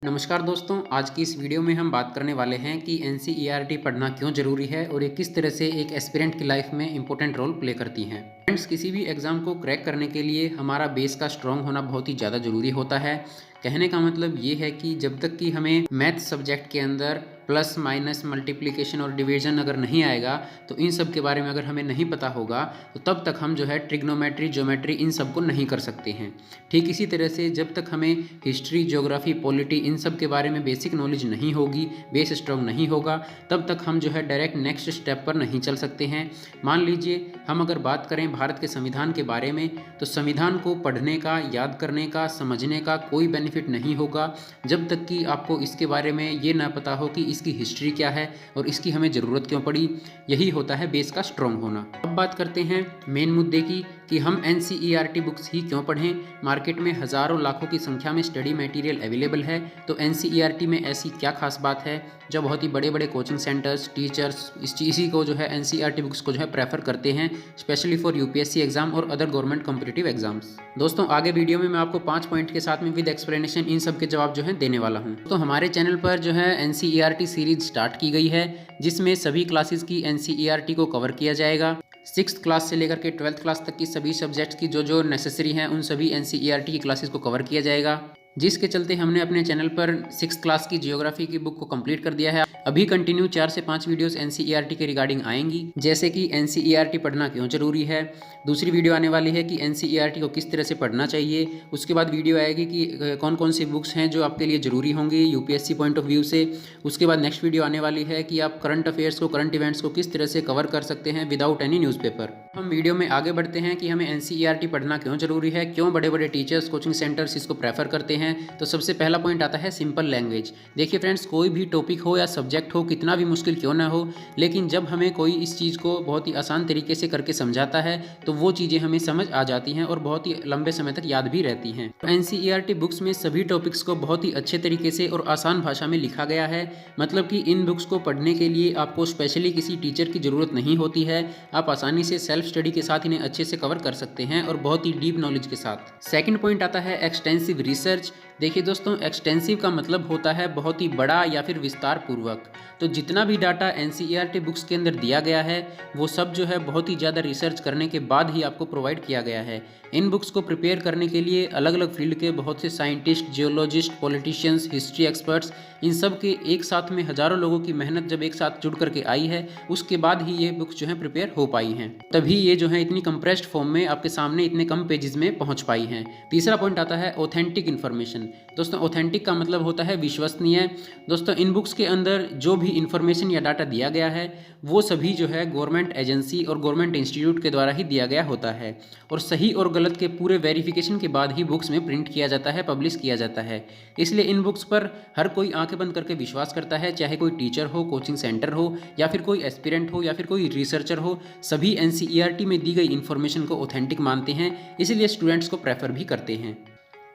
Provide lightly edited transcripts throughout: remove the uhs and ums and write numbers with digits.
नमस्कार दोस्तों, आज की इस वीडियो में हम बात करने वाले हैं कि एनसीईआरटी पढ़ना क्यों ज़रूरी है और ये किस तरह से एक एस्पिरेंट की लाइफ में इंपॉर्टेंट रोल प्ले करती हैं। फ्रेंड्स, किसी भी एग्ज़ाम को क्रैक करने के लिए हमारा बेस का स्ट्रॉन्ग होना बहुत ही ज़्यादा ज़रूरी होता है। कहने का मतलब ये है कि जब तक कि हमें मैथ सब्जेक्ट के अंदर प्लस माइनस मल्टीप्लिकेशन और डिवीजन अगर नहीं आएगा, तो इन सब के बारे में अगर हमें नहीं पता होगा, तो तब तक हम जो है ट्रिग्नोमेट्री, ज्योमेट्री इन सब को नहीं कर सकते हैं। ठीक इसी तरह से जब तक हमें हिस्ट्री, ज्योग्राफी, पॉलिटी इन सब के बारे में बेसिक नॉलेज नहीं होगी, बेस स्ट्रॉन्ग नहीं होगा, तब तक हम जो है डायरेक्ट नेक्स्ट स्टेप पर नहीं चल सकते हैं। मान लीजिए हम अगर बात करें भारत के संविधान के बारे में, तो संविधान को पढ़ने का, याद करने का, समझने का कोई बेनिफिट नहीं होगा जब तक कि आपको इसके बारे में ये ना पता हो कि इसकी हिस्ट्री क्या है और इसकी हमें ज़रूरत क्यों पड़ी। यही होता है बेस का स्ट्रॉन्ग होना। अब बात करते हैं मेन मुद्दे की कि हम एनसीईआरटी बुक्स ही क्यों पढ़ें। मार्केट में हज़ारों लाखों की संख्या में स्टडी मटेरियल अवेलेबल है, तो एनसीईआरटी में ऐसी क्या खास बात है जो बहुत ही बड़े बड़े कोचिंग सेंटर्स, टीचर्स इसी को जो है एनसीईआरटी बुक्स को जो है प्रेफर करते हैं, स्पेशली फॉर यूपीएससी एग्जाम और अदर गवर्नमेंट कॉम्पिटिटिव एग्जाम्स। दोस्तों, आगे वीडियो में मैं आपको 5 पॉइंट के साथ में विद एक्सप्लेनेशन इन सब के जवाब जो है देने वाला हूँ। तो हमारे चैनल पर जो है एनसीईआरटी सीरीज स्टार्ट की गई है, जिसमें सभी क्लासेस की एनसीईआरटी को कवर किया जाएगा। 6th क्लास से लेकर के 12th क्लास तक की सभी सब्जेक्ट्स की जो नेसेसरी हैं, उन सभी एनसीईआरटी की क्लासेस को कवर किया जाएगा, जिसके चलते हमने अपने चैनल पर 6th क्लास की जियोग्राफी की बुक को कंप्लीट कर दिया है। अभी कंटिन्यू 4 से 5 वीडियोस एनसीईआरटी के रिगार्डिंग आएंगी, जैसे कि एनसीईआरटी पढ़ना क्यों जरूरी है। दूसरी वीडियो आने वाली है कि एनसीईआरटी को किस तरह से पढ़ना चाहिए। उसके बाद वीडियो आएगी कि कौन कौन सी बुक्स हैं जो आपके लिए ज़रूरी होंगी यूपीएससी पॉइंट ऑफ व्यू से। उसके बाद नेक्स्ट वीडियो आने वाली है कि आप करंट अफेयर्स को, करंट इवेंट्स को किस तरह से कवर कर सकते हैं विदाउट एनी न्यूज़पेपर। हम वीडियो में आगे बढ़ते हैं कि हमें एनसीईआरटी पढ़ना क्यों जरूरी है, क्यों बड़े बड़े टीचर्स, कोचिंग सेंटर्स इसको प्रेफर करते हैं। तो सबसे पहला पॉइंट आता है सिंपल लैंग्वेज। देखिए फ्रेंड्स, कोई भी टॉपिक हो या सब्जेक्ट हो, कितना भी मुश्किल क्यों ना हो, लेकिन जब हमें कोई इस चीज़ को बहुत ही आसान तरीके से करके समझाता है, तो वो चीज़ें हमें समझ आ जाती हैं और बहुत ही लंबे समय तक याद भी रहती हैं। एनसीईआरटी बुक्स में सभी टॉपिक्स को बहुत ही अच्छे तरीके से और आसान भाषा में लिखा गया है। मतलब कि इन बुक्स को पढ़ने के लिए आपको स्पेशली किसी टीचर की ज़रूरत नहीं होती है। आप आसानी से सेल्फ स्टडी के साथ इन्हें अच्छे से कवर कर सकते हैं और बहुत ही डीप नॉलेज के साथ। सेकंड पॉइंट आता है एक्सटेंसिव रिसर्च। देखिए दोस्तों, एक्सटेंसिव का मतलब होता है बहुत ही बड़ा या फिर विस्तार पूर्वक। तो जितना भी डाटा एनसीईआरटी बुक्स के अंदर दिया गया है, वो सब जो है बहुत ही ज़्यादा रिसर्च करने के बाद ही आपको प्रोवाइड किया गया है। इन बुक्स को प्रिपेयर करने के लिए अलग अलग फील्ड के बहुत से scientist, geologist, politicians, history experts, इन सब के एक साथ में हज़ारों लोगों की मेहनत जब एक साथ जुड़ करके आई है, उसके बाद ही ये बुक्स जो है प्रिपेयर हो पाई हैं। तभी ये जो है इतनी कंप्रेस्ड फॉर्म में आपके सामने इतने कम पेजेस में पहुंच पाई हैं। तीसरा पॉइंट आता है ऑथेंटिक इन्फॉर्मेशन। दोस्तों, ऑथेंटिक का मतलब होता है विश्वसनीय। दोस्तों, इन बुक्स के अंदर जो भी इन्फॉर्मेशन या डाटा दिया गया है, वो सभी जो है गवर्नमेंट एजेंसी और गवर्नमेंट इंस्टीट्यूट के द्वारा ही दिया गया होता है, और सही और गलत के पूरे वेरिफिकेशन के बाद ही बुक्स में प्रिंट किया जाता है, पब्लिश किया जाता है। इसलिए इन बुक्स पर हर कोई आंखें बंद करके विश्वास करता है, चाहे कोई टीचर हो, कोचिंग सेंटर हो, या फिर कोई एस्पिरेंट हो, या फिर कोई रिसर्चर हो। सभी एनसीईआरटी में दी गई इन्फॉर्मेशन को ऑथेंटिक मानते हैं, इसलिए स्टूडेंट्स को प्रेफर भी करते हैं।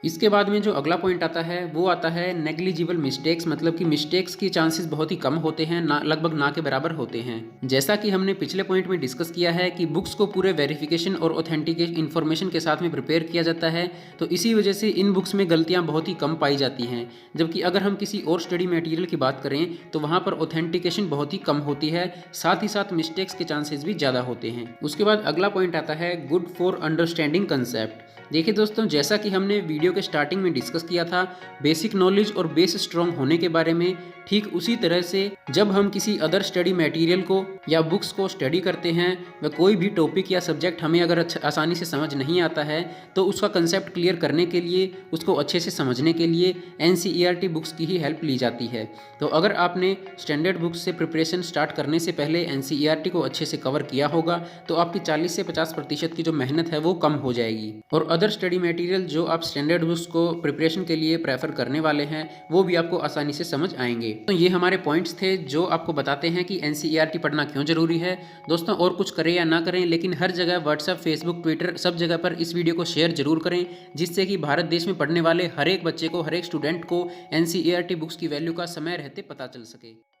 इसके बाद में जो अगला पॉइंट आता है, वो आता है नेग्लिजिबल मिस्टेक्स। मतलब कि मिस्टेक्स की चांसेस बहुत ही कम होते हैं, ना लगभग ना के बराबर होते हैं। जैसा कि हमने पिछले पॉइंट में डिस्कस किया है कि बुक्स को पूरे वेरिफिकेशन और ऑथेंटिकेट इन्फॉर्मेशन के साथ में प्रिपेयर किया जाता है, तो इसी वजह से इन बुक्स में गलतियां बहुत ही कम पाई जाती हैं। जबकि अगर हम किसी और स्टडी मटेरियल की बात करें, तो वहाँ पर ऑथेंटिकेशन बहुत ही कम होती है, साथ ही साथ मिस्टेक्स के चांसेस भी ज़्यादा होते हैं। उसके बाद अगला पॉइंट आता है गुड फॉर अंडरस्टैंडिंग कंसेप्ट। देखिए दोस्तों, जैसा कि हमने वीडियो के स्टार्टिंग में डिस्कस किया था बेसिक नॉलेज और बेस स्ट्रॉन्ग होने के बारे में, ठीक उसी तरह से जब हम किसी अदर स्टडी मटेरियल को या बुक्स को स्टडी करते हैं, व कोई भी टॉपिक या सब्जेक्ट हमें अगर आसानी से समझ नहीं आता है, तो उसका कंसेप्ट क्लियर करने के लिए, उसको अच्छे से समझने के लिए एनसीईआरटी बुक्स की ही हेल्प ली जाती है। तो अगर आपने स्टैंडर्ड बुक्स से प्रिपरेशन स्टार्ट करने से पहले एनसीईआरटी को अच्छे से कवर किया होगा, तो आपकी 40 से 50% की जो मेहनत है वो कम हो जाएगी, और अदर स्टडी मटेरियल जो आप स्टैंडर्ड बुक्स को प्रिपरेशन के लिए प्रेफर करने वाले हैं, वो भी आपको आसानी से समझ आएंगे। तो ये हमारे पॉइंट्स थे जो आपको बताते हैं कि एनसीईआरटी पढ़ना क्यों जरूरी है। दोस्तों, और कुछ करें या ना करें, लेकिन हर जगह व्हाट्सएप, फेसबुक, ट्विटर, सब जगह पर इस वीडियो को शेयर जरूर करें, जिससे कि भारत देश में पढ़ने वाले हर एक बच्चे को, हर एक स्टूडेंट को एनसीईआरटी बुक्स की वैल्यू का समय रहते पता चल सके।